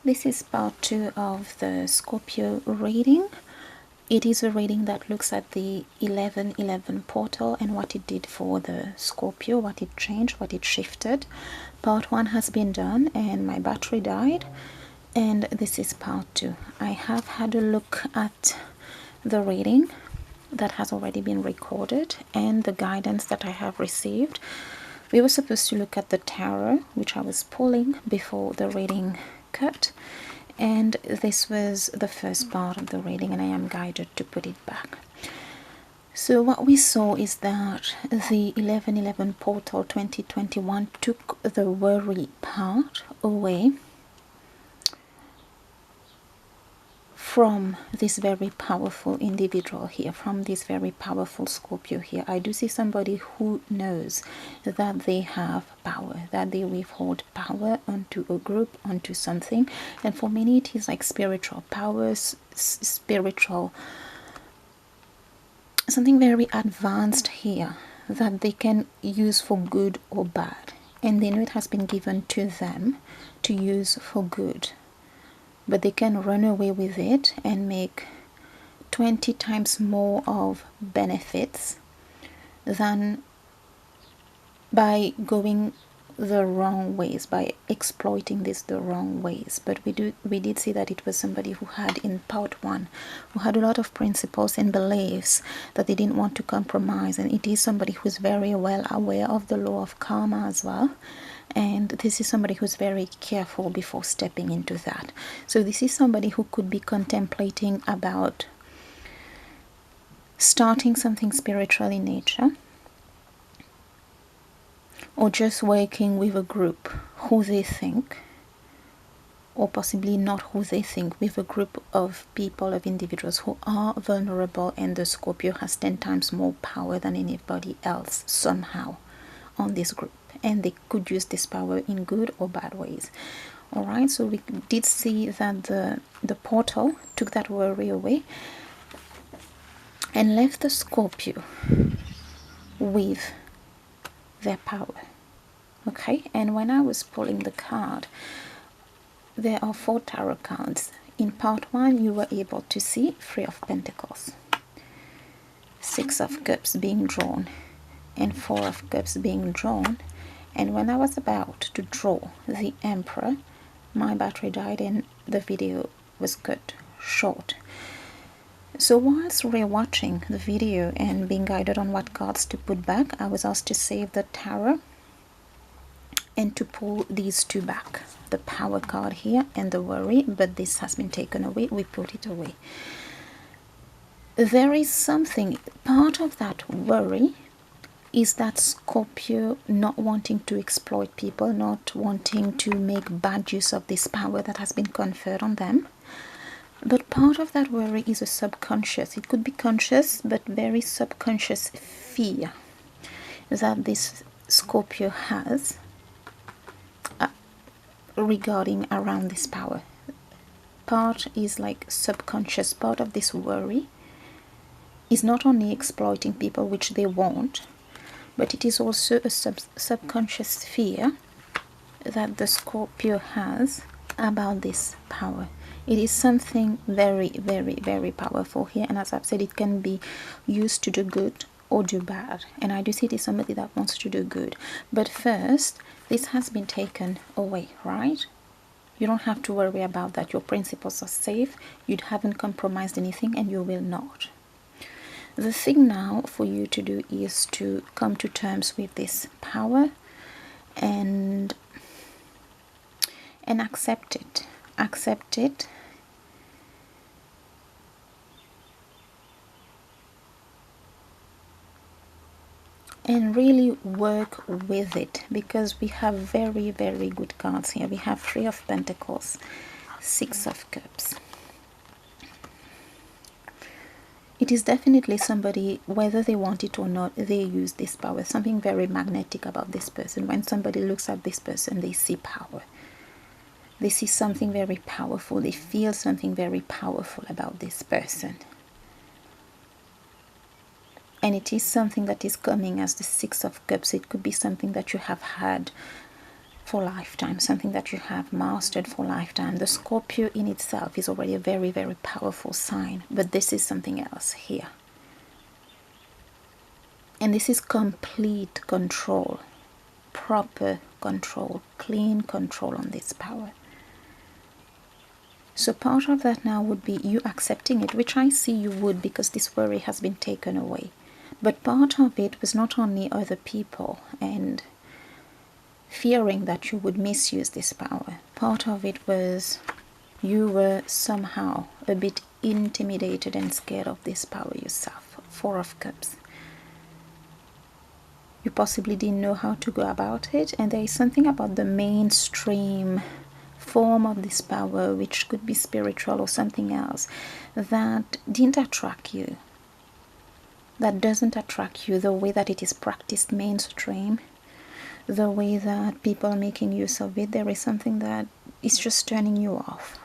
This is part 2 of the Scorpio reading. It is a reading that looks at the 1111 portal and what it did for the Scorpio, what it changed, what it shifted. Part 1 has been done and my battery died, and this is part 2. I have had a look at the reading that has already been recorded and the guidance that I have received. We were supposed to look at the tarot, which I was pulling before the reading cut, and this was the first part of the reading, and I am guided to put it back. So what we saw is that the 1111 portal 2021 took the worry part away from this very powerful individual here, from this very powerful Scorpio here. I do see somebody who knows that they have power, that they withhold power onto a group, onto something, and for many it is like spiritual powers, spiritual, something very advanced here that they can use for good or bad, and they know it has been given to them to use for good, but they can run away with it and make 20 times more of benefits than by going the wrong ways, by exploiting this the wrong ways. But we did see that it was somebody who had, in part 1, who had a lot of principles and beliefs that they didn't want to compromise, and it is somebody who's very well aware of the law of karma as well. And this is somebody who's very careful before stepping into that. So this is somebody who could be contemplating about starting something spiritual in nature, or just working with a group who they think, or possibly not who they think, with a group of people, of individuals who are vulnerable, and the Scorpio has 10 times more power than anybody else somehow on this group, and they could use this power in good or bad ways. All right, so we did see that the portal took that worry away and left the Scorpio with their power. Okay, and when I was pulling the card, there are 4 tarot cards. In part 1 you were able to see 3 of Pentacles, 6 of Cups being drawn, and 4 of Cups being drawn. And when I was about to draw the Emperor, my battery died and the video was cut short. So whilst rewatching the video and being guided on what cards to put back, I was asked to save the tarot and to pull these 2 back, the power card here and the worry, but this has been taken away. We put it away. There is something, part of that worry is that Scorpio not wanting to exploit people, not wanting to make bad use of this power that has been conferred on them. But part of that worry is a subconscious, it could be conscious, but very subconscious fear that this Scorpio has regarding around this power. Part is like subconscious. Part of this worry is not only exploiting people, which they want, but it is also a subconscious fear that the Scorpio has about this power. It is something very, very, very powerful here, and as I've said, it can be used to do good or do bad, and I do see it is somebody that wants to do good. But first, this has been taken away, right? You don't have to worry about that. Your principles are safe, you haven't compromised anything, and you will not. The thing now for you to do is to come to terms with this power and accept it. Accept it. And really work with it, because we have very, very good cards here. We have 3 of Pentacles, 6 of Cups. It is definitely somebody, whether they want it or not, they use this power. Something very magnetic about this person. When somebody looks at this person, they see power. They see something very powerful. They feel something very powerful about this person. And it is something that is coming as the 6 of Cups. It could be something that you have had for lifetime, something that you have mastered for lifetime. The Scorpio in itself is already a very, very powerful sign, but this is something else here. And this is complete control, proper control, clean control on this power. So part of that now would be you accepting it, which I see you would, because this worry has been taken away. But part of it was not only other people and fearing that you would misuse this power. Part of it was you were somehow a bit intimidated and scared of this power yourself. Four of Cups. You possibly didn't know how to go about it, and there is something about the mainstream form of this power, which could be spiritual or something else, that didn't attract you, that doesn't attract you, the way that it is practiced mainstream, the way that people are making use of it. There is something that is just turning you off.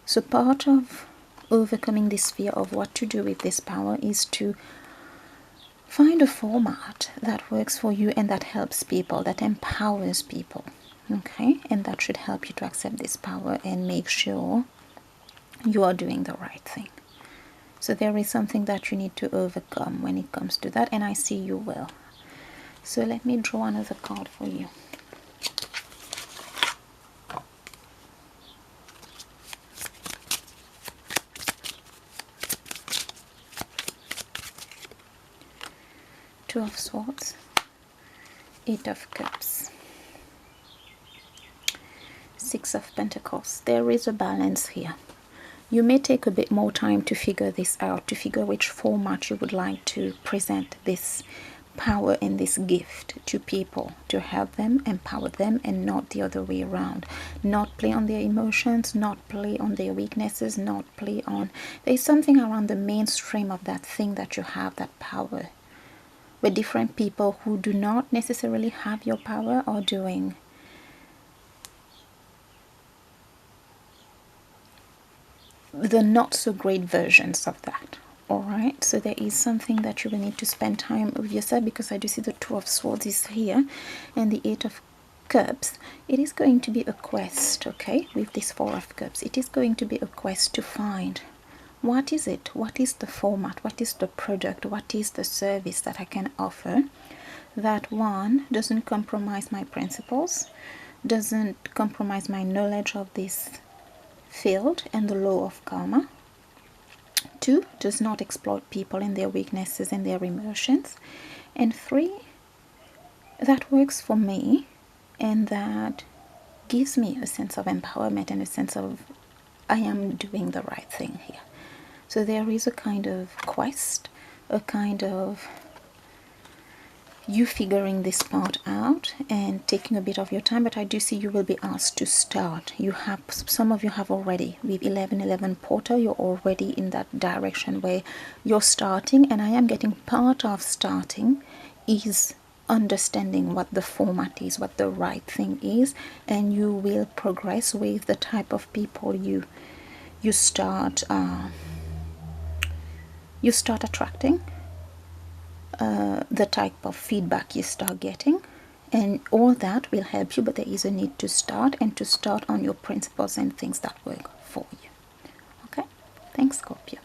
So part of overcoming this fear of what to do with this power is to find a format that works for you and that helps people, that empowers people. Okay, and that should help you to accept this power and make sure you are doing the right thing. So there is something that you need to overcome when it comes to that, and I see you will. So let me draw another card for you. Two of Swords, Eight of Cups, Six of Pentacles. There is a balance here. You may take a bit more time to figure this out, to figure which format you would like to present this power and this gift to people, to help them, empower them, and not the other way around. Not play on their emotions, not play on their weaknesses, not play on... There's something around the mainstream of that thing that you have, that power, where different people who do not necessarily have your power are doing the not so great versions of that. All right, so there is something that you will need to spend time with yourself, because I do see the Two of Swords is here and the Eight of Cups. It is going to be a quest, okay, with this Four of Cups. It is going to be a quest to find what is it, what is the format, what is the product, what is the service that I can offer that, one, doesn't compromise my principles, doesn't compromise my knowledge of this field and the law of karma. Two, does not exploit people and their weaknesses and their emotions. And three, that works for me and that gives me a sense of empowerment and a sense of I am doing the right thing here. So there is a kind of quest, a kind of you figuring this part out and taking a bit of your time, but I do see you will be asked to start. You have, some of you have already, with 1111 portal, you're already in that direction where you're starting, and I am getting part of starting is understanding what the format is, what the right thing is, and you will progress with the type of people you start attracting, the type of feedback you start getting, and all that will help you. But there is a need to start, and to start on your principles and things that work for you. Okay, thanks, Scorpio.